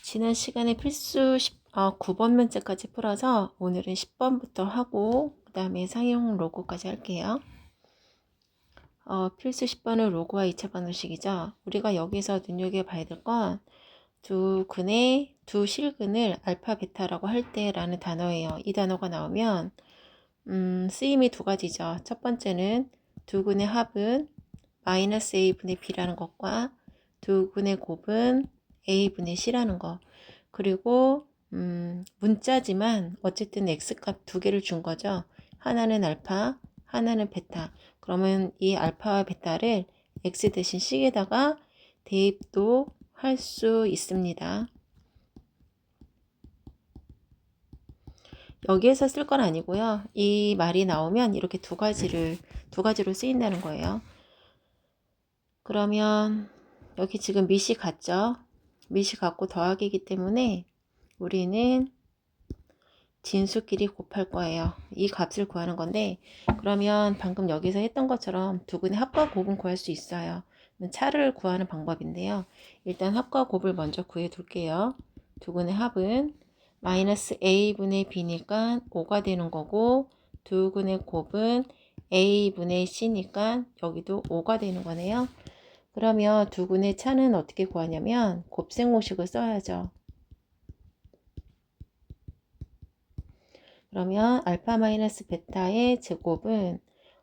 지난 시간에 필수 9번 문제까지 풀어서 오늘은 10번부터 하고 그 다음에 상용 로고까지 할게요. 필수 10번은 로고와 2차 방정식이죠. 우리가 여기서 눈여겨봐야 될 건 두 실근을 알파 베타라고 할 때라는 단어예요. 이 단어가 나오면 쓰임이 두 가지죠. 첫 번째는 두 근의 합은 마이너스 a분의 b라는 것과 두 근의 곱은 a분의 c라는 거. 그리고 문자지만 어쨌든 x값 두 개를 준 거죠. 하나는 알파, 하나는 베타. 그러면 이 알파와 베타를 x 대신 c에다가 대입도 할 수 있습니다. 여기에서 쓸 건 아니고요. 이 말이 나오면 이렇게 두 가지로 쓰인다는 거예요. 그러면 여기 지금 밑이 같죠? 밑이 같고 더하기이기 때문에 우리는 진수끼리 곱할 거예요. 이 값을 구하는 건데, 그러면 방금 여기서 했던 것처럼 두 근의 합과 곱은 구할 수 있어요. 차를 구하는 방법인데요. 일단 합과 곱을 먼저 구해 둘게요. 두 근의 합은 마이너스 a분의 b니까 5가 되는 거고, 두 근의 곱은 a분의 c니까 여기도 5가 되는 거네요. 그러면 두 근의 차는 어떻게 구하냐면 곱셈공식을 써야죠. 그러면 알파 마이너스 베타의 제곱은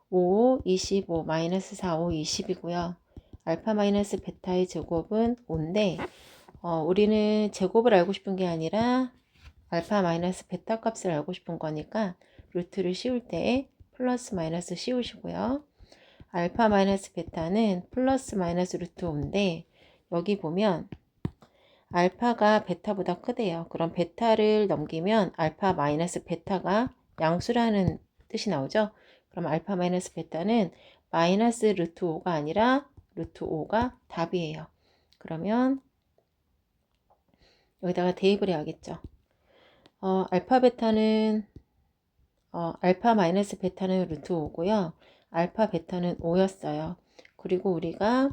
5, 25, 마이너스 4, 5, 20이고요. 알파 마이너스 베타의 제곱은 5인데 우리는 제곱을 알고 싶은 게 아니라 알파 마이너스 베타 값을 알고 싶은 거니까 루트를 씌울 때 플러스 마이너스 씌우시고요. 알파 마이너스 베타는 플러스 마이너스 루트 5인데 여기 보면 알파가 베타보다 크대요. 그럼 베타를 넘기면 알파 마이너스 베타가 양수라는 뜻이 나오죠. 그럼 알파 마이너스 베타는 마이너스 루트 5가 아니라 루트 5가 답이에요. 그러면 여기다가 대입을 해야겠죠. 알파 마이너스 베타는 루트 5고요. 알파 베타는 5였어요. 그리고 우리가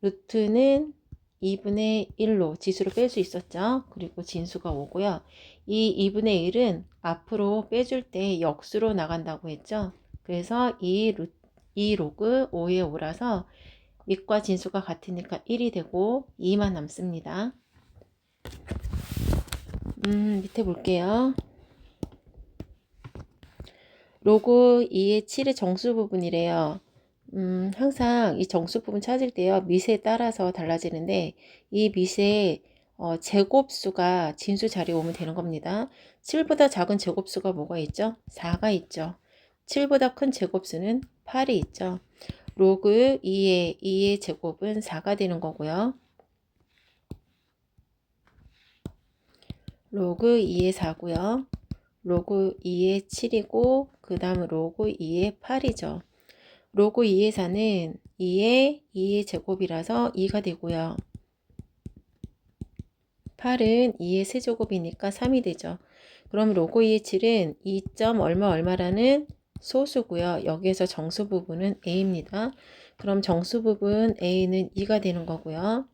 루트는 2분의 1로 지수로 뺄 수 있었죠. 그리고 진수가 5고요. 이 2분의 1은 앞으로 빼줄 때 역수로 나간다고 했죠. 그래서 이 로그 5의 5라서 밑과 진수가 같으니까 1이 되고 2만 남습니다. 밑에 볼게요. 로그 2의 7의 정수 부분이래요. 항상 이 정수 부분 찾을 때요. 밑에 따라서 달라지는데 이 밑에 제곱수가 진수 자리에 오면 되는 겁니다. 7보다 작은 제곱수가 뭐가 있죠? 4가 있죠. 7보다 큰 제곱수는 8이 있죠. 로그 2의 제곱은 4가 되는 거고요. 로그 2의 4고요. 로그 2의 7이고 그 다음 로그 2의 8이죠. 로그 2의 4는 2의 제곱이라서 2가 되고요. 8은 2의 세제곱이니까 3이 되죠. 그럼 로그 2의 7은 2. 얼마라는 소수고요. 여기에서 정수 부분은 a입니다. 그럼 정수 부분 a는 2가 되는 거고요.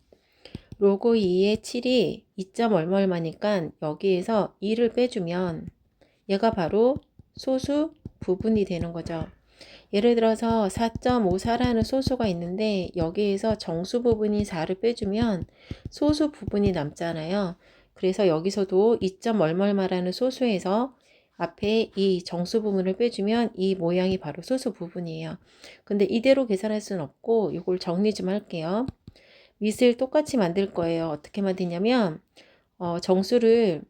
로그 2의 7이 2. 얼마니까 여기에서 2를 빼주면 얘가 바로 소수 부분이 되는 거죠. 예를 들어서 4.54라는 소수가 있는데 여기에서 정수 부분이 4를 빼주면 소수 부분이 남잖아요. 그래서 여기서도 2. 얼마라는 소수에서 앞에 이 정수 부분을 빼주면 이 모양이 바로 소수 부분이에요. 근데 이대로 계산할 수는 없고 이걸 정리 좀 할게요. 밑을 똑같이 만들 거예요. 어떻게 만드냐면 정수를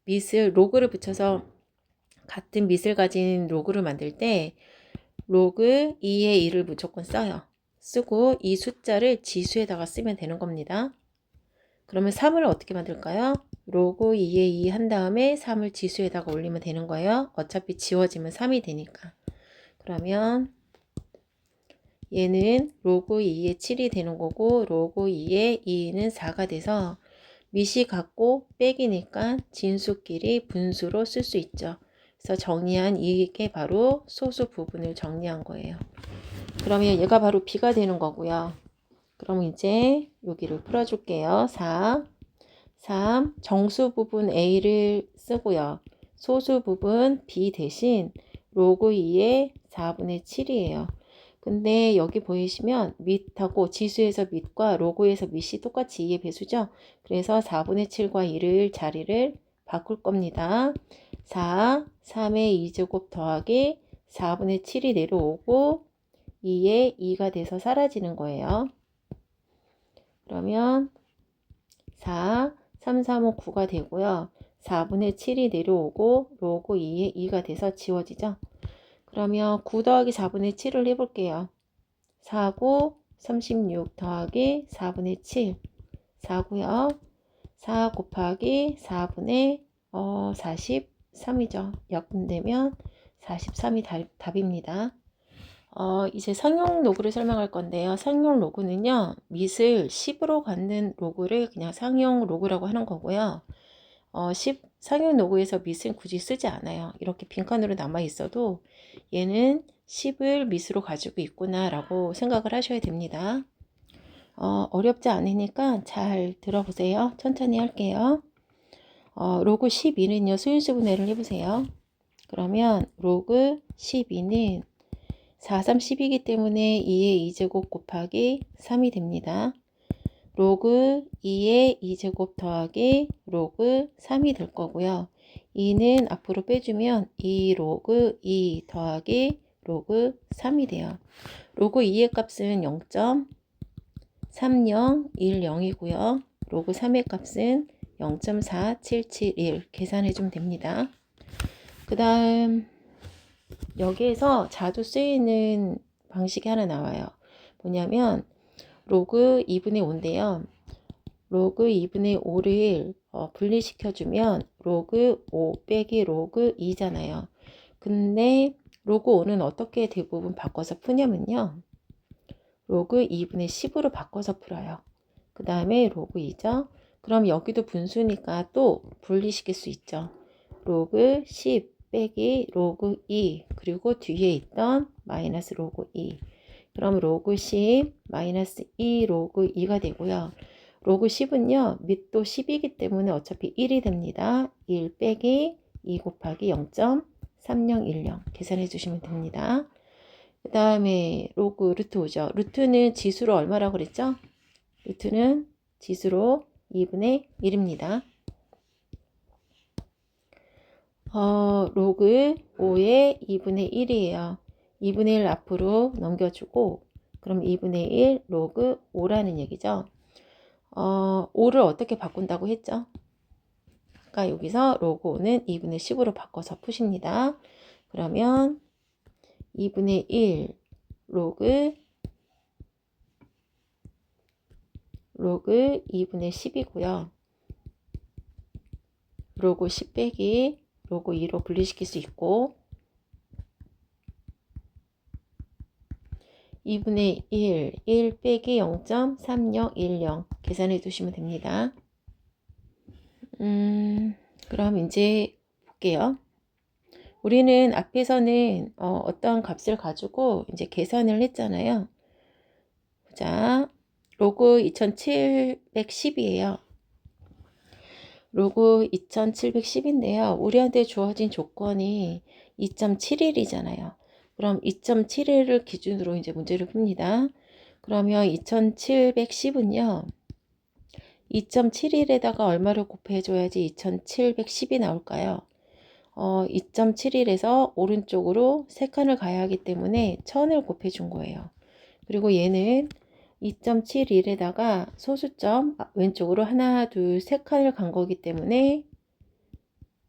밑을 로그를 붙여서 같은 밑을 가진 로그를 만들 때 로그 2의 1을 무조건 써요. 쓰고 이 숫자를 지수에다가 쓰면 되는 겁니다. 그러면 3을 어떻게 만들까요? 로그 2의 2 한 다음에 3을 지수에다가 올리면 되는 거예요. 어차피 지워지면 3이 되니까. 그러면 얘는 로그 2의 7이 되는 거고 로그 2의 2는 4가 돼서 밑이 같고 빼기니까 진수끼리 분수로 쓸 수 있죠. 그래서 정리한 이게 바로 소수 부분을 정리한 거예요. 그러면 얘가 바로 b가 되는 거고요. 그럼 이제 여기를 풀어줄게요. 4. 3. 정수 부분 A를 쓰고요. 소수 부분 B 대신 로그 2의 4분의 7이에요. 근데 여기 보이시면 밑하고 지수에서 밑과 로그에서 밑이 똑같이 2의 배수죠. 그래서 4분의 7과 2를 자리를 바꿀 겁니다. 4, 3의 2제곱 더하기 4분의 7이 내려오고 2의 2가 돼서 사라지는 거예요. 그러면 4, 3, 3, 5, 9가 되고요. 4분의 7이 내려오고 로그 2의 2가 돼서 지워지죠. 그러면 9 더하기 4분의 7을 해볼게요. 4, 9, 36 더하기 4분의 7. 4고요. 4 곱하기 4분의 43이죠. 약분되면 43이 답입니다. 이제 상용 로그를 설명할 건데요. 상용 로그는요, 밑을 10으로 갖는 로그를 그냥 상용 로그라고 하는 거고요. 10, 상용 로그에서 밑은 굳이 쓰지 않아요. 이렇게 빈칸으로 남아 있어도 얘는 10을 밑으로 가지고 있구나 라고 생각을 하셔야 됩니다. 어렵지 않으니까 잘 들어보세요. 천천히 할게요. 로그 12는요, 수인수 분해를 해보세요. 그러면 로그 12는 4, 3, 10이기 때문에 2의 2제곱 곱하기 3이 됩니다. 로그 2의 2제곱 더하기 로그 3이 될 거고요. 2는 앞으로 빼주면 2 로그 2 더하기 로그 3이 돼요. 로그 2의 값은 0.3010이고요. 로그 3의 값은 0.4771 계산해주면 됩니다. 그 다음 여기에서 자주 쓰이는 방식이 하나 나와요. 뭐냐면 로그 2분의 5인데요. 로그 2분의 5를 분리시켜주면 로그 5 빼기 로그 2잖아요. 근데 로그 5는 어떻게 대부분 바꿔서 푸냐면요. 로그 2분의 10으로 바꿔서 풀어요. 그 다음에 로그 2죠. 그럼 여기도 분수니까 또 분리시킬 수 있죠. 로그 10 빼기 로그 2 그리고 뒤에 있던 마이너스 로그 2 그럼 로그 10 마이너스 2 로그 2가 되고요. 로그 10은요 밑도 10이기 때문에 어차피 1이 됩니다. 1 빼기 2 곱하기 0.3010 계산해 주시면 됩니다. 그 다음에 로그 루트 5죠. 루트는 지수로 얼마라고 그랬죠? 루트는 지수로 2분의 1입니다. 로그 5의 2분의 1이에요. 2분의 1 앞으로 넘겨주고 그럼 2분의 1 로그 5라는 얘기죠. 5를 어떻게 바꾼다고 했죠? 아까 여기서 로그 5는 2분의 10으로 바꿔서 푸십니다. 그러면 2분의 1 로그 2분의 10이고요. 로그 10 빼기 로그 2로 분리시킬 수 있고 2분의 1 빼기 0.3010 계산해 두시면 됩니다. 그럼 이제 볼게요. 우리는 앞에서는 어떤 값을 가지고 이제 계산을 했잖아요. 자, 로그 2710이에요. 로그 2710인데요. 우리한테 주어진 조건이 2.71이잖아요. 그럼 2.71을 기준으로 이제 문제를 풉니다. 그러면 2710은요. 2.71에다가 얼마를 곱해줘야지 2710이 나올까요? 2.71에서 오른쪽으로 3칸을 가야 하기 때문에 1000을 곱해준 거예요. 그리고 얘는 2.71에다가 소수점 왼쪽으로 하나, 둘, 3칸을 간 거기 때문에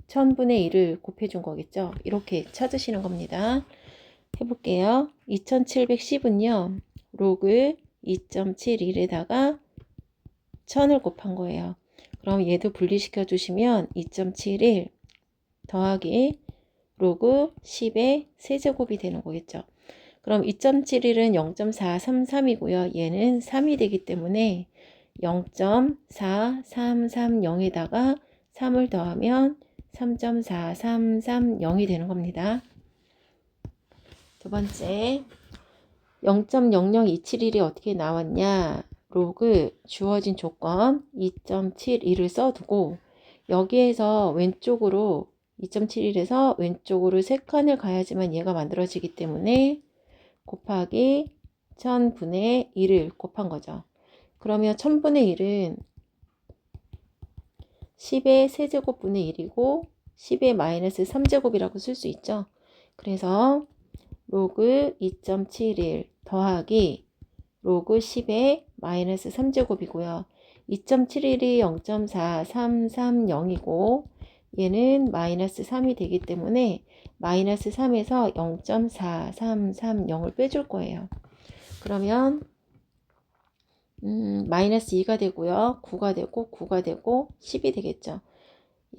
1000분의 1을 곱해준 거겠죠. 이렇게 찾으시는 겁니다. 해볼게요. 2710은요. 로그 2.71에다가 1000을 곱한 거예요. 그럼 얘도 분리시켜 주시면 2.71 더하기 로그 10의 세제곱이 되는 거겠죠. 그럼 2.71은 0.433이고요. 얘는 3이 되기 때문에 0.4330에다가 3을 더하면 3.4330이 되는 겁니다. 두 번째, 0.00271이 어떻게 나왔냐? 로그 주어진 조건 2.71을 써두고 여기에서 왼쪽으로 2.71에서 왼쪽으로 3칸을 가야지만 얘가 만들어지기 때문에 곱하기 1000분의 1을 곱한 거죠. 그러면 1000분의 1은 10의 세제곱분의 1이고 10의 마이너스 3제곱이라고 쓸 수 있죠. 그래서 로그 2.71 더하기 로그 10의 마이너스 3제곱이고요. 2.71이 0.4330이고 얘는 마이너스 3이 되기 때문에 마이너스 3에서 0.4330을 빼줄 거예요. 그러면 마이너스 2가 되고요. 9가 되고 9가 되고 10이 되겠죠.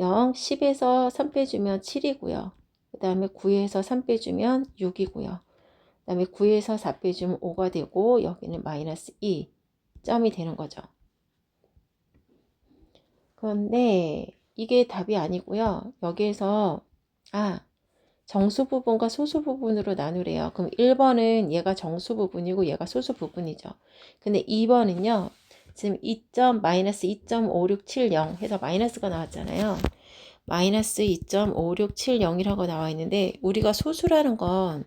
0, 10에서 3 빼주면 7이고요. 그 다음에 9에서 3 빼주면 6이고요. 그 다음에 9에서 4 빼주면 5가 되고 여기는 마이너스 2 점이 되는 거죠. 그런데 이게 답이 아니고요. 여기에서 정수 부분과 소수 부분으로 나누래요. 그럼 1번은 얘가 정수 부분이고 얘가 소수 부분이죠. 근데 2번은요. 지금 2.-2.5670 해서 마이너스가 나왔잖아요. 마이너스 2.5670이라고 나와 있는데 우리가 소수라는 건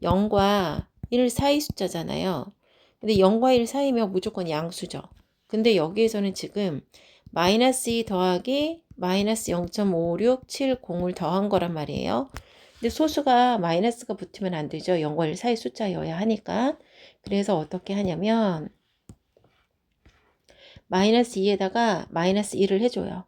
0과 1 사이 숫자잖아요. 근데 0과 1 사이면 무조건 양수죠. 근데 여기에서는 지금 마이너스 2 더하기 마이너스 0.5670을 더한 거란 말이에요. 근데 소수가 마이너스가 붙으면 안 되죠. 0과 1 사이 숫자여야 하니까. 그래서 어떻게 하냐면 마이너스 2에다가 마이너스 1을 해줘요.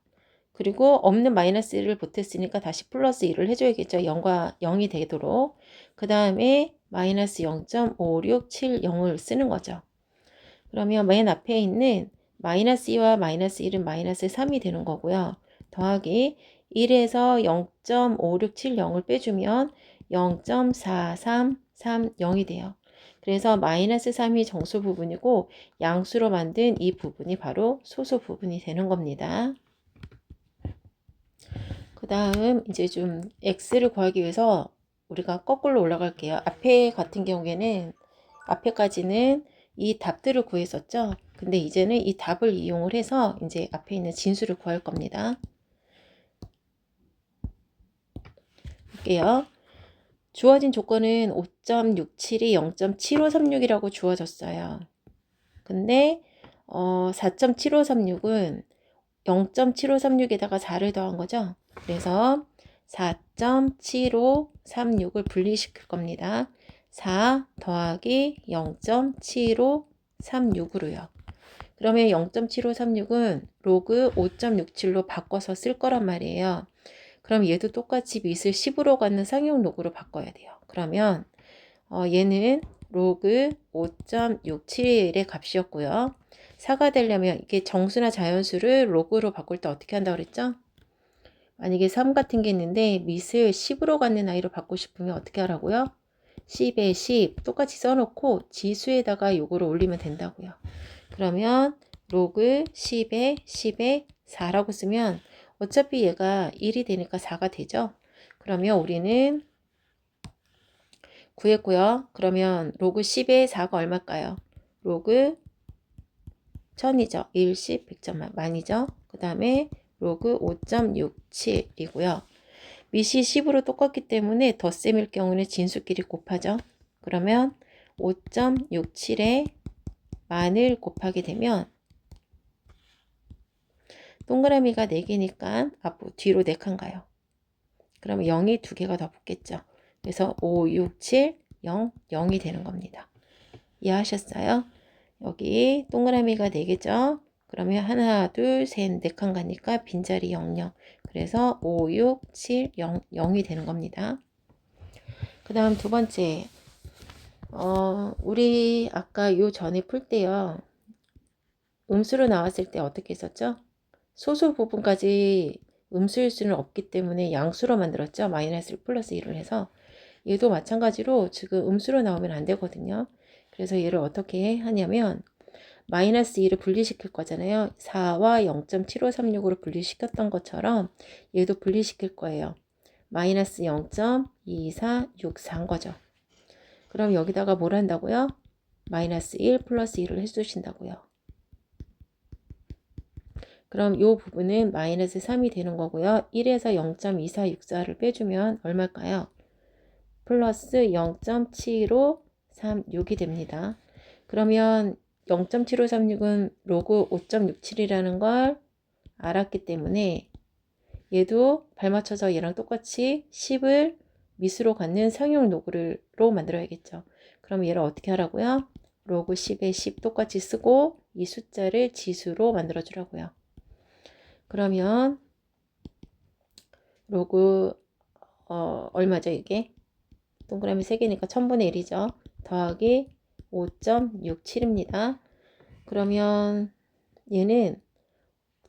그리고 없는 마이너스 1을 보탰으니까 다시 플러스 1을 해줘야겠죠. 0과 0이 되도록. 그 다음에 마이너스 0.5670을 쓰는 거죠. 그러면 맨 앞에 있는 마이너스 2와 마이너스 1은 마이너스 3이 되는 거고요. 더하기 1에서 0.5670을 빼주면 0.4330이 돼요. 그래서 마이너스 3이 정수 부분이고 양수로 만든 이 부분이 바로 소수 부분이 되는 겁니다. 그 다음 이제 좀 x를 구하기 위해서 우리가 거꾸로 올라갈게요. 앞에 같은 경우에는 앞에까지는 이 답들을 구했었죠. 근데 이제는 이 답을 이용을 해서 이제 앞에 있는 진수를 구할 겁니다. 볼게요. 주어진 조건은 5.672, 0.7536이라고 주어졌어요. 근데 4.7536은 0.7536에다가 4를 더한 거죠. 그래서 4.7536을 분리시킬 겁니다. 4 더하기 0.7536으로요. 그러면 0.7536은 로그 5.67로 바꿔서 쓸 거란 말이에요. 그럼 얘도 똑같이 밑을 10으로 갖는 상용 로그로 바꿔야 돼요. 그러면 얘는 로그 5.67의 값이었고요. 4가 되려면 이게 정수나 자연수를 로그로 바꿀 때 어떻게 한다고 그랬죠? 만약에 3 같은 게 있는데 밑을 10으로 갖는 아이로 바꾸고 싶으면 어떻게 하라고요? 10에 10 똑같이 써놓고 지수에다가 요거를 올리면 된다고요. 그러면 로그 10에 10에 4라고 쓰면 어차피 얘가 1이 되니까 4가 되죠. 그러면 우리는 구했고요. 그러면 로그 10에 4가 얼마일까요? 로그 1000이죠. 1, 10, 100점 만이죠. 그 다음에 로그 5.67이고요. 밑이 10으로 똑같기 때문에 덧셈일 경우는 진수끼리 곱하죠. 그러면 5.67에 만을 곱하게 되면 동그라미가 4개니까 앞으로 뒤로 4칸 가요. 그러면 0이 2개가 더 붙겠죠. 그래서 5, 6, 7, 0, 0이 되는 겁니다. 이해하셨어요? 여기 동그라미가 4개죠. 그러면 하나, 둘, 셋, 4칸 가니까 빈자리 0, 0. 그래서 5, 6, 7, 0, 0이 되는 겁니다. 그 다음 두 번째. 우리 아까 요 전에 풀 때요. 음수로 나왔을 때 어떻게 했었죠? 소수 부분까지 음수일 수는 없기 때문에 양수로 만들었죠. 마이너스 플러스 1을 해서. 얘도 마찬가지로 지금 음수로 나오면 안 되거든요. 그래서 얘를 어떻게 하냐면 마이너스 2를 분리시킬 거잖아요. 4와 0.7536으로 분리시켰던 것처럼 얘도 분리시킬 거예요. 마이너스 0.2464인 거죠. 그럼 여기다가 뭘 한다고요? 마이너스 1 플러스 1을 해주신다고요. 그럼 이 부분은 마이너스 3이 되는 거고요. 1에서 0.2464를 빼주면 얼마일까요? 플러스 0.7536이 됩니다. 그러면 0.7536은 로그 5.67이라는 걸 알았기 때문에 얘도 발맞춰서 얘랑 똑같이 10을 미수로 갖는 상용 로그로 만들어야겠죠. 그럼 얘를 어떻게 하라고요? 로그 10에 10 똑같이 쓰고 이 숫자를 지수로 만들어 주라고요. 그러면 로그 얼마죠 이게? 동그라미 3개니까 1000분의 1이죠. 더하기 5.67입니다. 그러면 얘는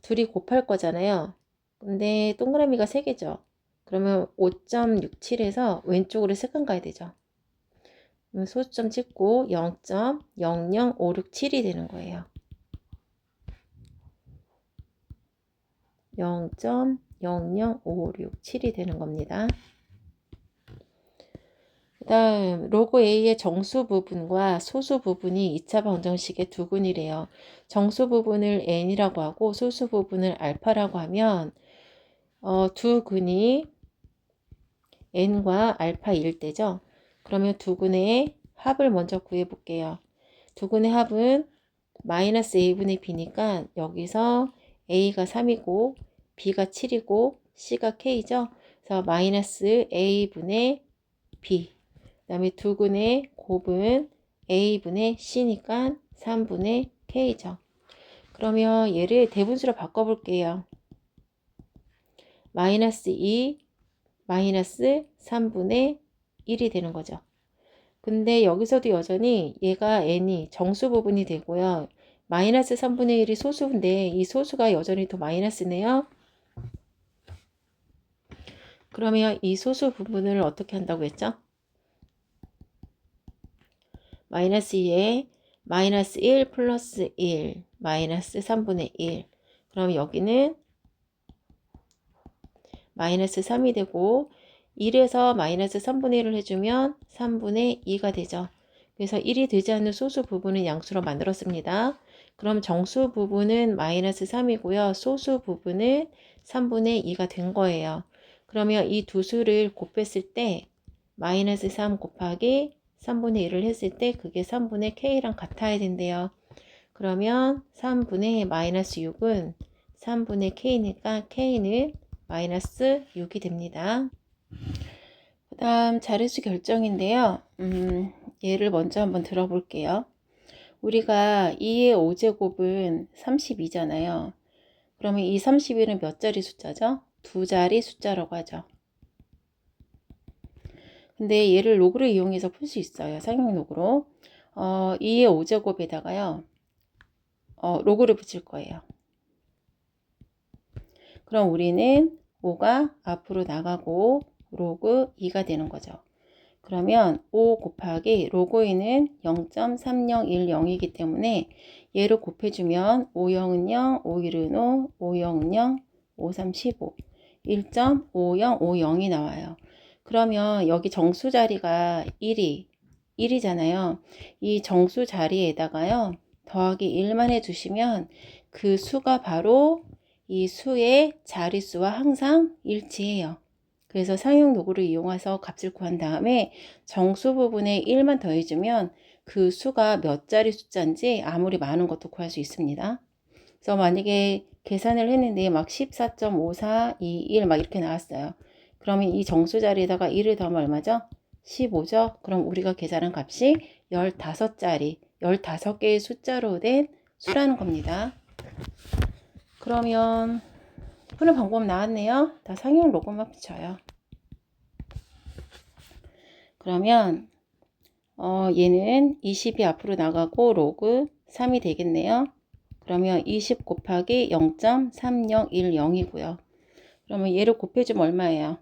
둘이 곱할 거잖아요. 근데 동그라미가 3개죠. 그러면 5.67에서 왼쪽으로 3칸 가야 되죠. 소수점 찍고 0.00567이 되는 거예요. 0.00567이 되는 겁니다. 그 다음 로그 A의 정수 부분과 소수 부분이 2차 방정식의 두 근이래요. 정수 부분을 n이라고 하고 소수 부분을 알파라고 하면 두 근이 n과 알파일 때죠. 그러면 두 근의 합을 먼저 구해 볼게요. 두 근의 합은 마이너스 a분의 b니까 여기서 a가 3이고 b가 7이고 c가 k죠. 그래서 마이너스 a분의 b. 그 다음에 두 근의 곱은 a분의 c니까 3분의 k죠. 그러면 얘를 대분수로 바꿔볼게요. 마이너스 2 마이너스 3분의 1이 되는 거죠. 근데 여기서도 여전히 얘가 n이 정수 부분이 되고요. 마이너스 3분의 1이 소수인데 이 소수가 여전히 더 마이너스네요. 그러면 이 소수 부분을 어떻게 한다고 했죠? 마이너스 2에 마이너스 1 플러스 1 마이너스 3분의 1. 그럼 여기는 마이너스 3이 되고 1에서 마이너스 3분의 1을 해주면 3분의 2가 되죠. 그래서 1이 되지 않는 소수 부분은 양수로 만들었습니다. 그럼 정수 부분은 마이너스 3이고요. 소수 부분은 3분의 2가 된 거예요. 그러면 이 두 수를 곱했을 때 마이너스 3 곱하기 3분의 1을 했을 때 그게 3분의 k랑 같아야 된대요. 그러면 3분의 마이너스 6은 3분의 k니까 k는 마이너스 6이 됩니다. 그 다음 자릿수 결정인데요. 얘를 먼저 한번 들어볼게요. 우리가 2의 5제곱은 32잖아요. 그러면 이 31은 몇 자리 숫자죠? 두 자리 숫자라고 하죠. 근데 얘를 로그를 이용해서 풀 수 있어요. 상용 로그로. 2의 5제곱에다가요. 로그를 붙일 거예요. 그럼 우리는 5가 앞으로 나가고 로그 2가 되는 거죠. 그러면 5 곱하기 로그 2는 0.3010이기 때문에 얘를 곱해주면 5영은 0, 5일은 5, 5영은 0, 5, 3, 15, 1.5050이 나와요. 그러면 여기 정수 자리가 1이잖아요. 이 정수 자리에다가요. 더하기 1만 해주시면 그 수가 바로 이 수의 자릿수와 항상 일치해요. 그래서 상용 도구를 이용해서 값을 구한 다음에 정수 부분에 1만 더해주면 그 수가 몇 자리 숫자인지 아무리 많은 것도 구할 수 있습니다. 그래서 만약에 계산을 했는데 막 14.5421 막 이렇게 나왔어요. 그러면 이 정수 자리에다가 1을 더하면 얼마죠? 15죠? 그럼 우리가 계산한 값이 15자리, 15개의 숫자로 된 수라는 겁니다. 그러면 푸는 방법 나왔네요. 다 상용 로그만 붙여요. 그러면 얘는 20이 앞으로 나가고 로그 3이 되겠네요. 그러면 20 곱하기 0.3010이고요. 그러면 얘를 곱해주면 얼마예요?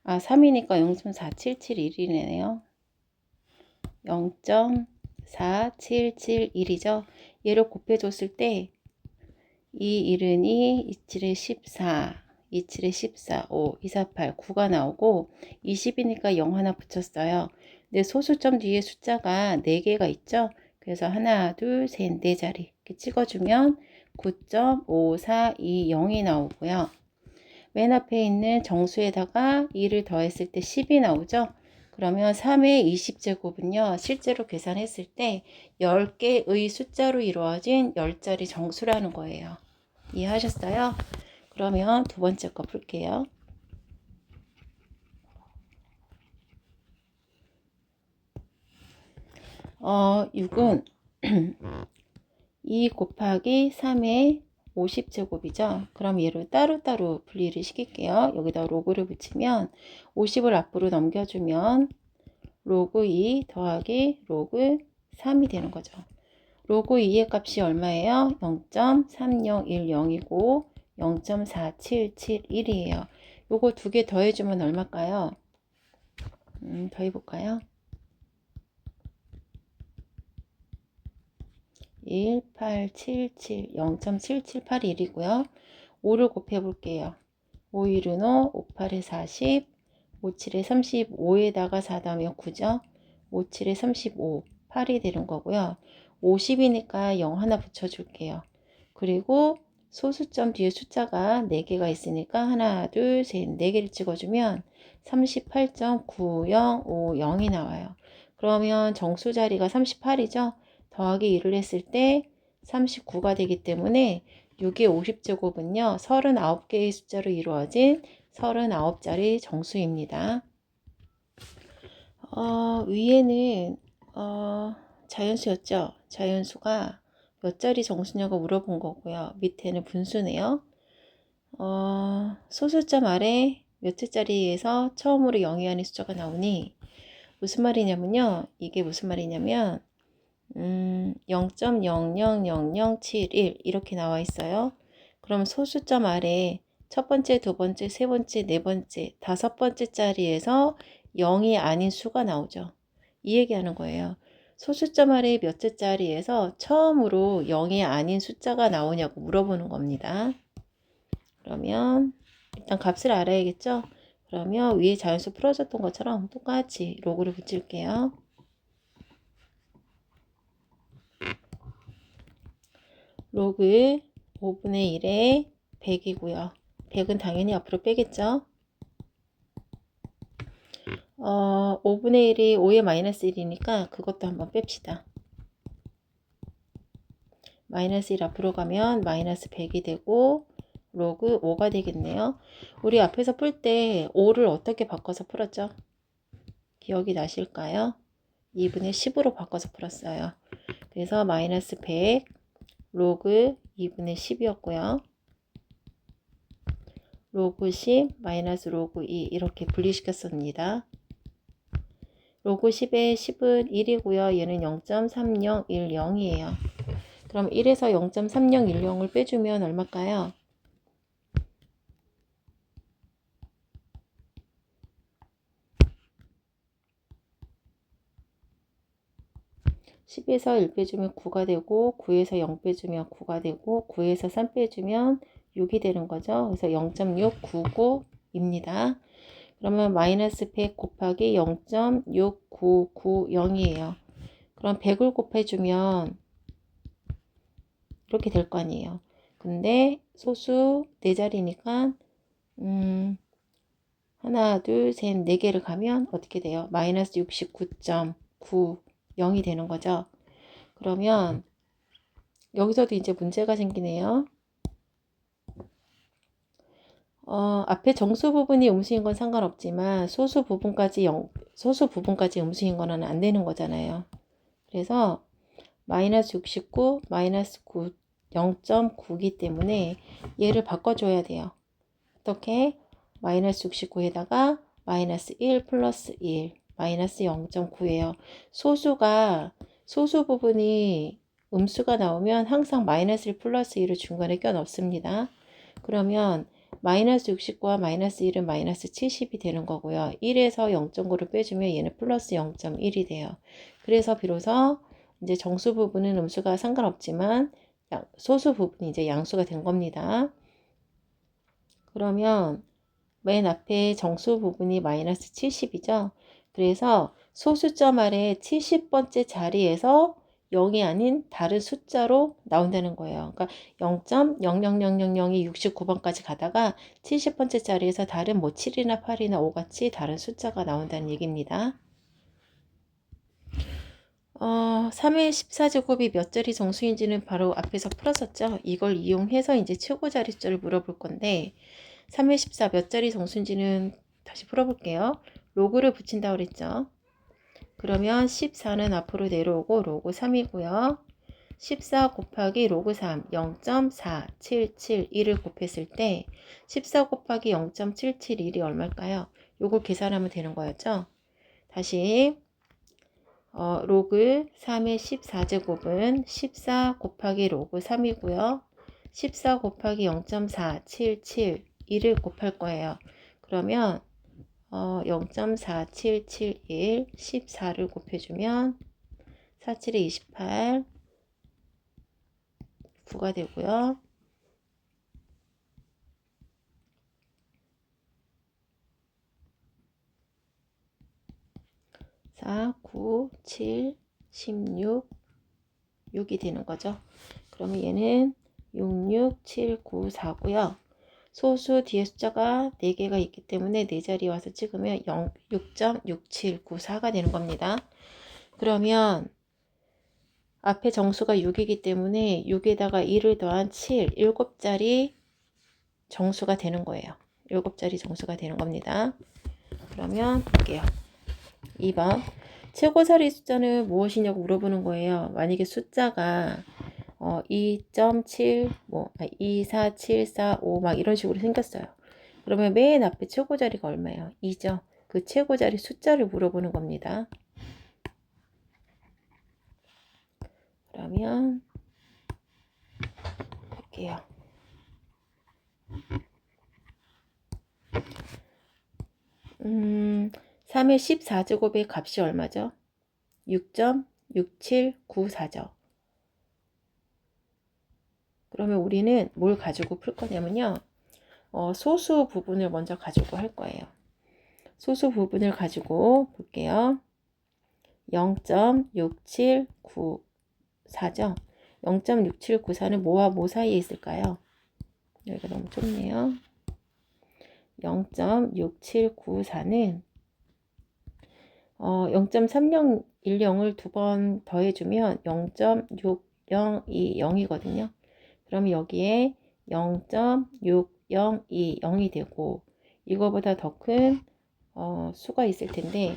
3이니까 0.4771이네요. 0.4771이죠. 얘를 곱해줬을 때 이 1은 2, 27에 14, 27에 14, 5, 2, 4, 8, 9가 나오고 20이니까 0 하나 붙였어요. 근데 소수점 뒤에 숫자가 4개가 있죠. 그래서 하나, 둘, 셋, 4자리 이렇게 찍어주면 9.5420이 나오고요. 맨 앞에 있는 정수에다가 2를 더했을 때 10이 나오죠. 그러면 3의 20제곱은요. 실제로 계산했을 때 10개의 숫자로 이루어진 10자리 정수라는 거예요. 이해하셨어요? 그러면 두 번째 거 풀게요. 6은 2 곱하기 3의 50제곱이죠. 그럼 얘를 따로따로 분리를 시킬게요. 여기다 로그를 붙이면 50을 앞으로 넘겨주면 로그 2 더하기 로그 3이 되는 거죠. 로그 2의 값이 얼마예요? 0.3010이고 0.4771이에요. 요거 두 개 더해주면 얼마일까요? 더해볼까요? 1877, 0.7781이고요. 5를 곱해볼게요. 5, 1은 5, 5, 8에 40, 5, 7에 35에다가 4 더하면 9죠. 5, 7에 35, 8이 되는 거고요. 50이니까 0 하나 붙여줄게요. 그리고 소수점 뒤에 숫자가 4개가 있으니까 하나, 둘, 셋, 4개를 찍어주면 38.9050이 나와요. 그러면 정수 자리가 38이죠. 더하기 1을 했을 때 39가 되기 때문에 6의 50제곱은요. 39개의 숫자로 이루어진 39자리 정수입니다. 위에는 자연수였죠. 자연수가 몇 자리 정수냐고 물어본 거고요. 밑에는 분수네요. 소수점 아래 몇 자리에서 처음으로 0이 아닌 숫자가 나오니 무슨 말이냐면요. 이게 무슨 말이냐면 0.000071 이렇게 나와 있어요. 그럼 소수점 아래 첫 번째, 두 번째, 세 번째, 네 번째, 다섯 번째 자리에서 0이 아닌 수가 나오죠. 이 얘기하는 거예요. 소수점 아래 몇 자리에서 처음으로 0이 아닌 숫자가 나오냐고 물어보는 겁니다. 그러면 일단 값을 알아야겠죠? 그러면 위에 자연수 풀어줬던 것처럼 똑같이 로그를 붙일게요. 로그 5분의 1에 100이고요. 100은 당연히 앞으로 빼겠죠. 5분의 1이 5의 마이너스 1이니까 그것도 한번 뺍시다. 마이너스 1 앞으로 가면 마이너스 100이 되고 로그 5가 되겠네요. 우리 앞에서 풀 때 5를 어떻게 바꿔서 풀었죠? 기억이 나실까요? 2분의 10으로 바꿔서 풀었어요. 그래서 마이너스 100 로그 2분의 10이었고요. 로그 10 마이너스 로그 2 이렇게 분리시켰습니다. 로그 10의 10은 1이고요. 얘는 0.3010이에요. 그럼 1에서 0.3010을 빼주면 얼마일까요? 10에서 1 빼주면 9가 되고 9에서 0 빼주면 9가 되고 9에서 3 빼주면 6이 되는 거죠. 그래서 0.699입니다. 그러면 마이너스 100 곱하기 0.6990이에요. 그럼 100을 곱해주면 이렇게 될 거 아니에요. 근데 소수 4자리니까 하나, 둘, 셋, 4개를 가면 어떻게 돼요? 마이너스 69.90이 되는 거죠. 그러면 여기서도 이제 문제가 생기네요. 앞에 정수 부분이 음수인 건 상관없지만 소수 부분까지 음수인 거는 안 되는 거잖아요. 그래서 마이너스 69, 마이너스 9, 0.9이기 때문에 얘를 바꿔줘야 돼요. 어떻게? 마이너스 69에다가 마이너스 1 플러스 1, 마이너스 0.9예요. 소수 부분이 음수가 나오면 항상 마이너스 1 플러스 1을 중간에 껴 넣습니다. 그러면 마이너스 69와 마이너스 1은 마이너스 70이 되는 거고요. 1에서 0.9를 빼주면 얘는 플러스 0.1이 돼요. 그래서 비로소 이제 정수 부분은 음수가 상관없지만 소수 부분이 이제 양수가 된 겁니다. 그러면 맨 앞에 정수 부분이 마이너스 70이죠. 그래서 소수점 아래 70번째 자리에서 0이 아닌 다른 숫자로 나온다는 거예요. 그러니까 0.00000이 69번까지 가다가 70번째 자리에서 다른 뭐 7이나 8이나 5 같이 다른 숫자가 나온다는 얘기입니다. 3의 14제곱이 몇 자리 정수인지는 바로 앞에서 풀었었죠. 이걸 이용해서 이제 최고 자릿수를 물어볼 건데 3의 14 몇 자리 정수인지는 다시 풀어볼게요. 로그를 붙인다고 그랬죠. 그러면 14는 앞으로 내려오고 로그 3이고요. 14 곱하기 로그 3 0.4771을 곱했을 때 14 곱하기 0.771이 얼마일까요? 요걸 계산하면 되는 거였죠. 다시 로그 3의 14제곱은 14 곱하기 로그 3이고요. 14 곱하기 0.4771을 곱할 거예요. 그러면 0.4771 14를 곱해주면 47에 28 9가 되고요. 4, 9, 7, 16, 6이 되는 거죠. 그러면 얘는 6, 6, 7, 9, 4고요. 소수 뒤에 숫자가 4개가 있기 때문에 4자리 와서 찍으면 6.6794가 되는 겁니다. 그러면 앞에 정수가 6이기 때문에 6에다가 2를 더한 7, 7자리 정수가 되는 거예요. 7자리 정수가 되는 겁니다. 그러면 볼게요. 2번 최고자리 숫자는 무엇이냐고 물어보는 거예요. 만약에 숫자가 2.7, 24745 막 이런 식으로 생겼어요. 그러면 맨 앞에 최고자리가 얼마예요? 2죠. 그 최고자리 숫자를 물어보는 겁니다. 그러면 볼게요. 3의 14제곱의 값이 얼마죠? 6.6794죠. 그러면 우리는 뭘 가지고 풀 거냐면요. 소수 부분을 먼저 가지고 할 거예요. 소수 부분을 가지고 볼게요. 0.6794죠. 0.6794는 뭐와 뭐 사이에 있을까요? 여기가 너무 좁네요. 0.6794는 0.3010을 두 번 더해주면 0.6020이거든요. 그러면 여기에 0.6020이 되고 이거보다 더 큰 수가 있을 텐데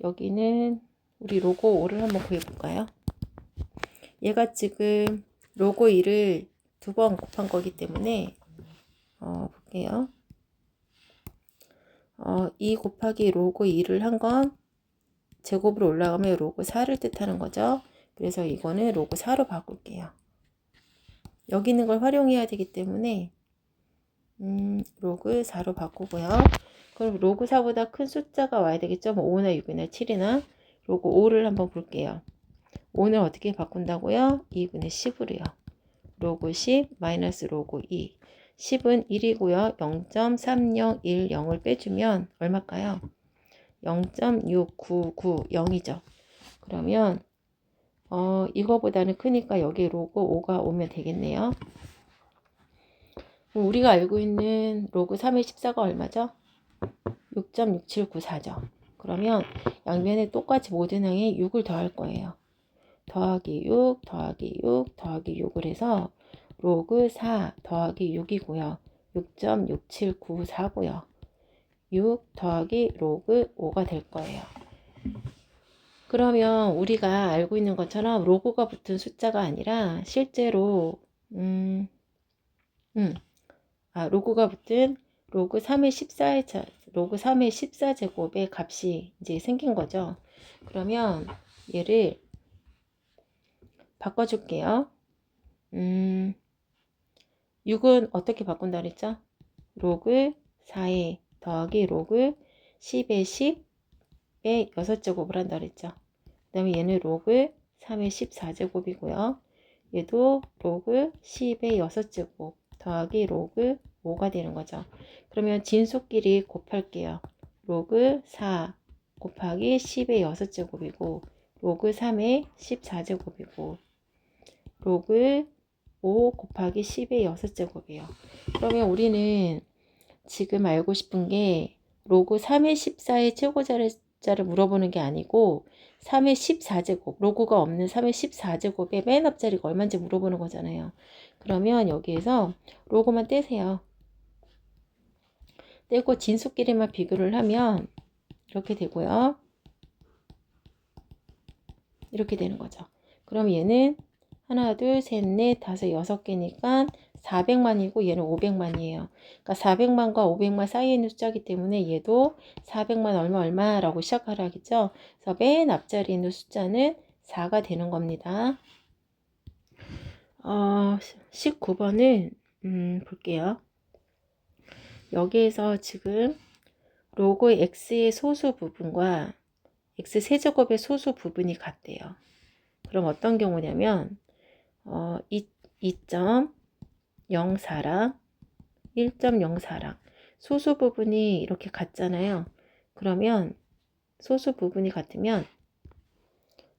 여기는 우리 로고 5를 한번 구해볼까요? 얘가 지금 로고 2를 두 번 곱한 거기 때문에 볼게요. 2 곱하기 로그 2를 한 건 제곱으로 올라가면 로그 4를 뜻하는 거죠. 그래서 이거는 로그 4로 바꿀게요. 여기 있는 걸 활용해야 되기 때문에 로그 4로 바꾸고요. 그럼 로그 4보다 큰 숫자가 와야 되겠죠. 뭐 5나 6이나 7이나 로그 5를 한번 볼게요. 5는 어떻게 바꾼다고요? 2분의 10으로요. 로그 10 마이너스 로그 2. 10은 1이고요. 0.3010을 빼주면 얼마일까요? 0.6990이죠. 그러면 이거보다는 크니까 여기 로그 5가 오면 되겠네요. 우리가 알고 있는 로그 3의 14가 얼마죠? 6.6794죠. 그러면 양면에 똑같이 모든 항에 6을 더할 거예요. 더하기 6 더하기 6 더하기 6을 해서 로그 4 더하기 6이고요. 6.6794고요. 6 더하기 로그 5가 될 거예요. 그러면 우리가 알고 있는 것처럼 로그가 붙은 숫자가 아니라 실제로 로그가 붙은 로그 3의 14의 로그 3의 14제곱의 값이 이제 생긴 거죠. 그러면 얘를 바꿔줄게요. 6은 어떻게 바꾼다 그랬죠? 로그 4에 더하기 로그 10의 10의 6제곱을 한다 그랬죠. 그 다음에 얘는 로그 3의 14제곱이고요. 얘도 로그 10의 6제곱 더하기 로그 5가 되는 거죠. 그러면 진수끼리 곱할게요. 로그 4 곱하기 10의 6제곱이고 로그 3의 14제곱이고 로그 5 곱하기 10의 6제곱이에요. 그러면 우리는 지금 알고 싶은 게 로그 3의 14의 최고자를 물어보는 게 아니고 3의 14제곱, 로그가 없는 3의 14제곱의 맨 앞자리가 얼마인지 물어보는 거잖아요. 그러면 여기에서 로그만 떼세요. 떼고 진수끼리만 비교를 하면 이렇게 되고요. 이렇게 되는 거죠. 그럼 얘는 하나, 둘, 셋, 넷, 다섯, 여섯 개니까 400만이고 얘는 500만이에요. 그러니까 400만과 500만 사이에 있는 숫자이기 때문에 얘도 400만 얼마라고 시작하라겠죠. 그래서 맨 앞자리에 있는 숫자는 4가 되는 겁니다. 19번은 볼게요. 여기에서 지금 로그 x의 소수 부분과 x 세제곱의 소수 부분이 같대요. 그럼 어떤 경우냐면 2.04랑 1.04랑 소수 부분이 이렇게 같잖아요. 그러면 소수 부분이 같으면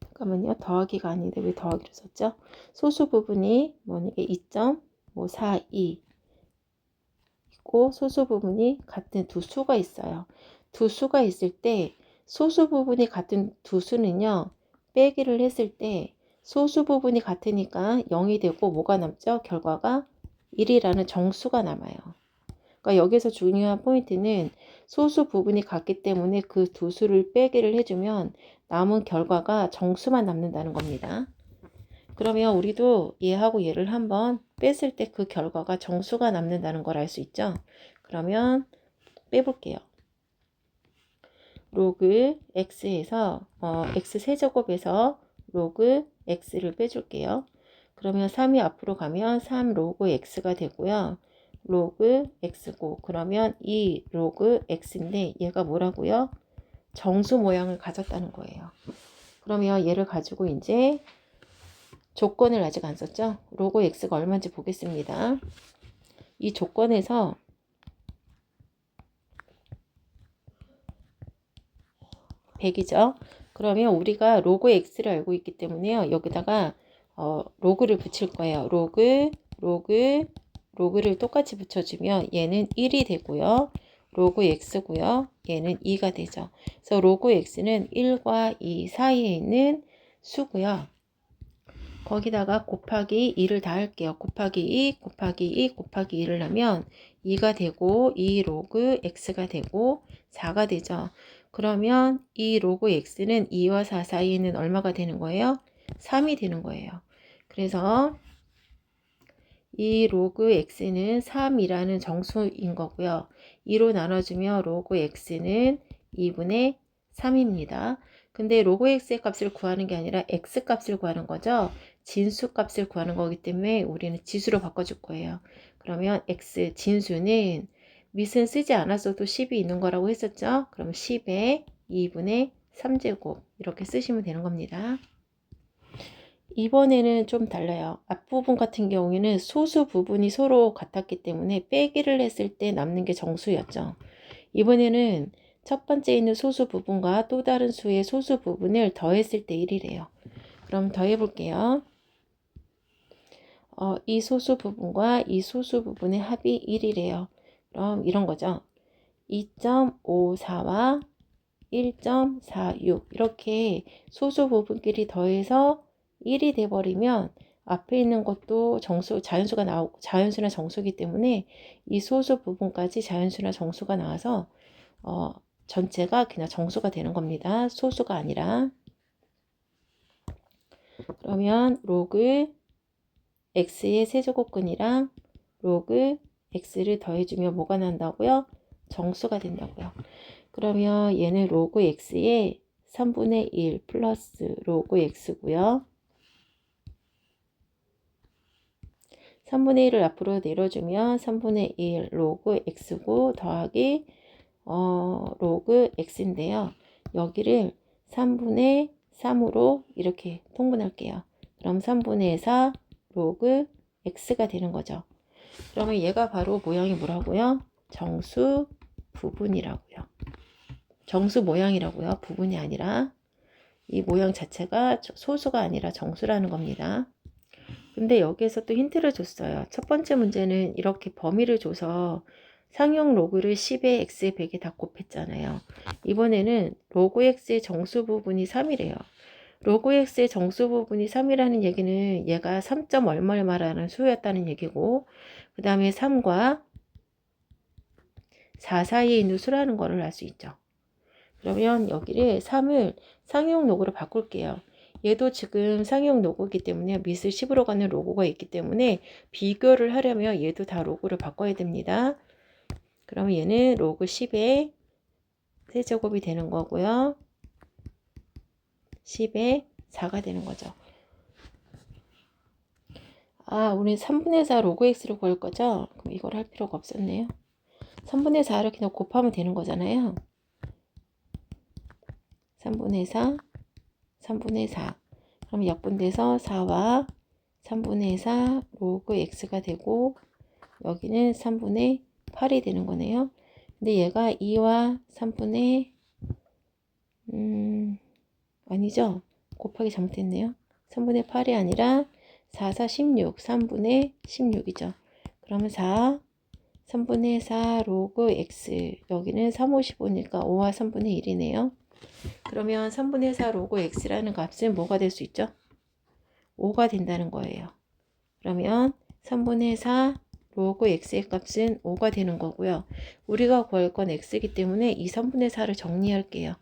잠깐만요. 더하기가 아닌데 왜 더하기로 썼죠? 소수 부분이 이게 2.542 있고 소수 부분이 같은 두 수가 있어요. 두 수가 있을 때 소수 부분이 같은 두 수는요. 빼기를 했을 때 소수 부분이 같으니까 0이 되고 뭐가 남죠? 결과가 1이라는 정수가 남아요. 그러니까 여기서 중요한 포인트는 소수 부분이 같기 때문에 그 두 수를 빼기를 해주면 남은 결과가 정수만 남는다는 겁니다. 그러면 우리도 얘하고 얘를 한번 뺐을 때 그 결과가 정수가 남는다는 걸 알 수 있죠. 그러면 빼볼게요. 로그 x에서 x 세제곱에서 로그 x를 빼줄게요. 그러면 3이 앞으로 가면 3 로그 x가 되고요. 로그 x고 그러면 이 로그 x인데 얘가 뭐라고요? 정수 모양을 가졌다는 거예요. 그러면 얘를 가지고 이제 조건을 아직 안 썼죠? 로그 x가 얼마인지 보겠습니다. 이 조건에서 100이죠. 그러면 우리가 로그 x를 알고 있기 때문에요. 여기다가 로그를 붙일 거예요. 로그를 똑같이 붙여주면 얘는 1이 되고요. 로그 x고요. 얘는 2가 되죠. 그래서 로그 x는 1과 2 사이에 있는 수고요. 거기다가 곱하기 2를 다 할게요. 곱하기 2, 곱하기 2, 곱하기 2를 하면 2가 되고 2 로그 x가 되고 4가 되죠. 그러면 이 로그 x는 2와 4 사이에는 얼마가 되는 거예요? 3이 되는 거예요. 그래서 이 로그 x는 3이라는 정수인 거고요. 2로 나눠주면 로그 x는 2분의 3입니다. 근데 로그 x의 값을 구하는 게 아니라 x 값을 구하는 거죠. 진수 값을 구하는 거기 때문에 우리는 지수로 바꿔줄 거예요. 그러면 x 진수는 밑은 쓰지 않았어도 10이 있는 거라고 했었죠. 그럼 10의 2분의 3제곱 이렇게 쓰시면 되는 겁니다. 이번에는 좀 달라요. 앞부분 같은 경우에는 소수 부분이 서로 같았기 때문에 빼기를 했을 때 남는 게 정수였죠. 이번에는 첫 번째 있는 소수 부분과 또 다른 수의 소수 부분을 더했을 때 1이래요. 그럼 더해 볼게요. 이 소수 부분과 이 소수 부분의 합이 1이래요. 그럼 이런 거죠. 2.54와 1.46 이렇게 소수 부분끼리 더해서 1이 돼버리면 앞에 있는 것도 자연수가 나오고 자연수나 정수이기 때문에 이 소수 부분까지 자연수나 정수가 나와서 전체가 그냥 정수가 되는 겁니다. 소수가 아니라. 그러면 로그 x의 세제곱근이랑 로그 x를 더해주면 뭐가 난다고요? 정수가 된다고요. 그러면 얘는 로그 x의 3분의 1 플러스 로그 x고요. 3분의 1을 앞으로 내려주면 3분의 1 로그 x고 더하기 로그 x인데요. 여기를 3분의 3으로 이렇게 통분할게요. 그럼 3분의 4 로그 x가 되는 거죠. 그러면 얘가 바로 모양이 뭐라고요? 정수 부분이라고요. 정수 모양이라고요. 부분이 아니라. 이 모양 자체가 소수가 아니라 정수라는 겁니다. 근데 여기에서 또 힌트를 줬어요. 첫 번째 문제는 이렇게 범위를 줘서 상용 로그를 10에 x에 100에 다 곱했잖아요. 이번에는 로그 x의 정수 부분이 3이래요. 로그 x의 정수 부분이 3이라는 얘기는 얘가 3점 얼마라는 수였다는 얘기고, 그 다음에 3과 4 사이에 있는 수라는 거를 알 수 있죠. 그러면 여기를 3을 상용 로그로 바꿀게요. 얘도 지금 상용 로그이기 때문에 밑을 10으로 가는 로그가 있기 때문에 비교를 하려면 얘도 다 로그를 바꿔야 됩니다. 그러면 얘는 로그 10의 세제곱이 되는 거고요. 10의 4가 되는 거죠. 우리 3분의 4 로그 x를 구할 거죠? 그럼 이걸 할 필요가 없었네요. 3분의 4를 그냥 곱하면 되는 거잖아요. 3분의 4, 3분의 4. 그럼 약분돼서 4와 3분의 4 로그 x가 되고, 여기는 3분의 8이 되는 거네요. 근데 얘가 2와 3분의 아니죠? 곱하기 잘못했네요. 3분의 8이 아니라 4, 4, 16, 3분의 16이죠. 그러면 3분의 4 로그 x, 여기는 3, 5, 15니까 5와 3분의 1이네요. 그러면 3분의 4 로그 x라는 값은 뭐가 될 수 있죠? 5가 된다는 거예요. 그러면 3분의 4 로그 x의 값은 5가 되는 거고요. 우리가 구할 건 x이기 때문에 이 3분의 4를 정리할게요.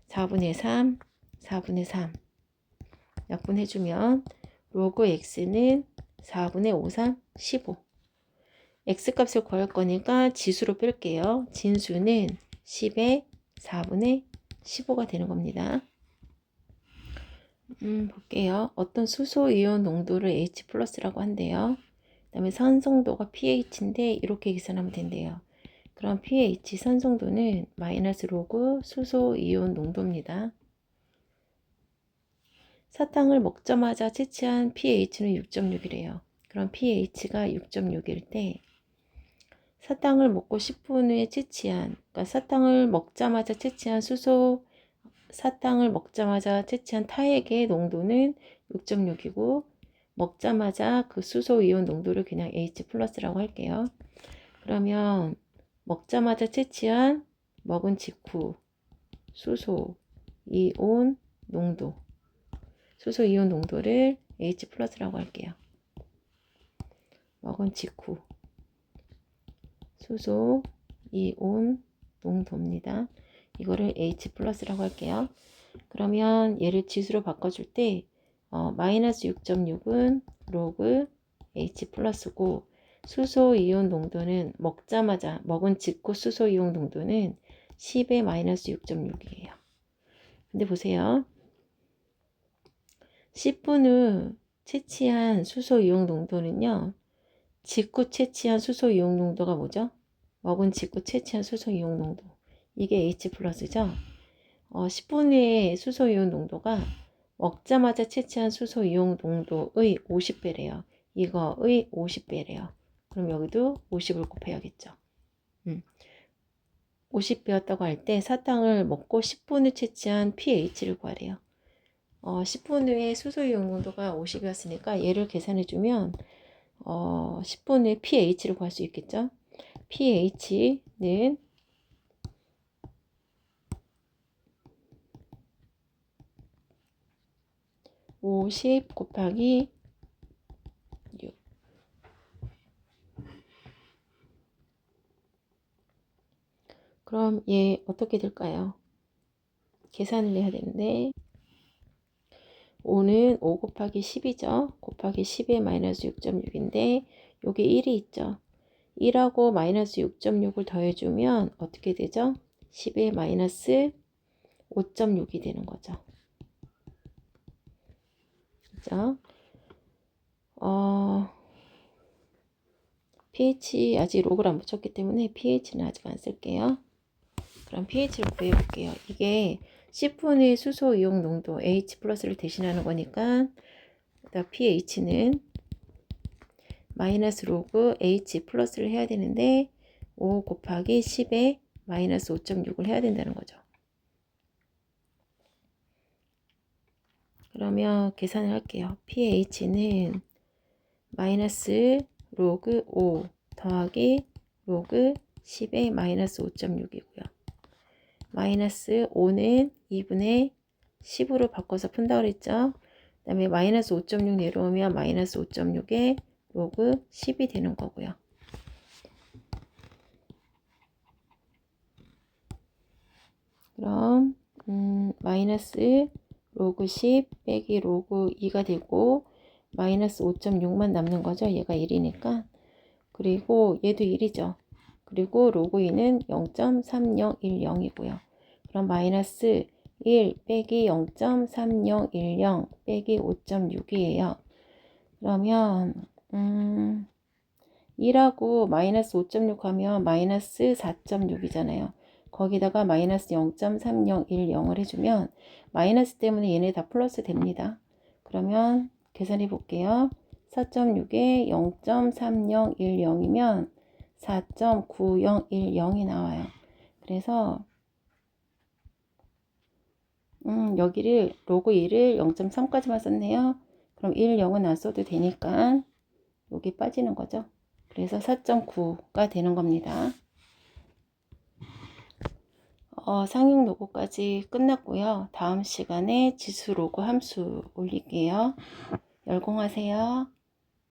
4분의 3, 4분의 3 약분해주면 로그 x는 4분의 5, 3, 15. x값을 구할 거니까 지수로 뺄게요. 진수는 10의 4분의 15가 되는 겁니다. 볼게요. 어떤 수소 이온 농도를 H 플러스라고 한대요. 그 다음에 산성도가 pH인데 이렇게 계산하면 된대요. 그럼 pH 산성도는 마이너스 로그 수소 이온 농도입니다. 사탕을 먹자마자 채취한 pH는 6.6이래요. 그럼 pH가 6.6일 때 사탕을 먹고 10분 후에 채취한, 그러니까 사탕을 먹자마자 채취한 타액의 농도는 6.6이고, 먹자마자 그 수소 이온 농도를 그냥 H 플러스라고 할게요. 그러면 먹자마자 채취한 먹은 직후 수소 이온 농도를 H 플러스라고 할게요. 먹은 직후 수소 이온 농도입니다. 이거를 H 플러스라고 할게요. 그러면 얘를 지수로 바꿔줄 때 마이너스 6.6은 로그 H 플러스고, 수소 이온 농도는 먹은 직후 수소 이온 농도는 10의 마이너스 6.6이에요. 근데 보세요. 10분 후 채취한 수소 이온 농도는요, 직후 채취한 수소 이온 농도가 뭐죠? 먹은 직후 채취한 수소 이온 농도. 이게 H 플러스죠? 10분 후에 수소 이온 농도가 먹자마자 채취한 수소 이온 농도의 50배래요. 이거의 50배래요. 그럼 여기도 50을 곱해야겠죠. 50배였다고 할 때 사탕을 먹고 10분 후 채취한 pH를 구하래요. 10분 후에 수소 이온 농도가 50이었으니까 얘를 계산해주면 10분 후에 pH를 구할 수 있겠죠. pH는 50 곱하기 6. 그럼 얘 어떻게 될까요? 계산을 해야 되는데 5는 5 곱하기 10이죠. 곱하기 10의 마이너스 6.6인데 여기 1이 있죠. 1하고 마이너스 6.6을 더해주면 어떻게 되죠? 10의 마이너스 5.6이 되는 거죠. 그죠? pH 아직 로그를 안 붙였기 때문에 pH는 아직 안 쓸게요. 그럼 pH를 구해 볼게요. 이게 10분 의 수소 이온 농도 H 플러스를 대신하는 거니까 pH는 마이너스 로그 H 플러스를 해야 되는데 5 곱하기 10에 마이너스 5.6을 해야 된다는 거죠. 그러면 계산을 할게요. pH는 마이너스 로그 5 더하기 로그 10의 마이너스 5.6이고요. 마이너스 5는 2분의 10으로 바꿔서 푼다 그랬죠. 그 다음에 마이너스 5.6 내려오면 마이너스 5.6에 로그 10이 되는 거고요. 그럼 마이너스 로그 10 빼기 로그 2가 되고 마이너스 5.6만 남는 거죠. 얘가 1이니까. 그리고 얘도 1이죠. 그리고 로그 2는 0.3010이고요. 그럼 마이너스 1 빼기 0.3010 빼기 5.6이에요. 그러면 1하고 마이너스 5.6 하면 마이너스 4.6이잖아요. 거기다가 마이너스 0.3010을 해주면 마이너스 때문에 얘네 다 플러스 됩니다. 그러면 계산해 볼게요. 4.6에 0.3010이면 4.9010이 나와요. 그래서 여기를 로그 2를 0.3까지만 썼네요. 그럼 1, 0은 안 써도 되니까 여기 빠지는 거죠. 그래서 4.9가 되는 겁니다. 상용 로고까지 끝났고요. 다음 시간에 지수 로고 함수 올릴게요. 열공하세요.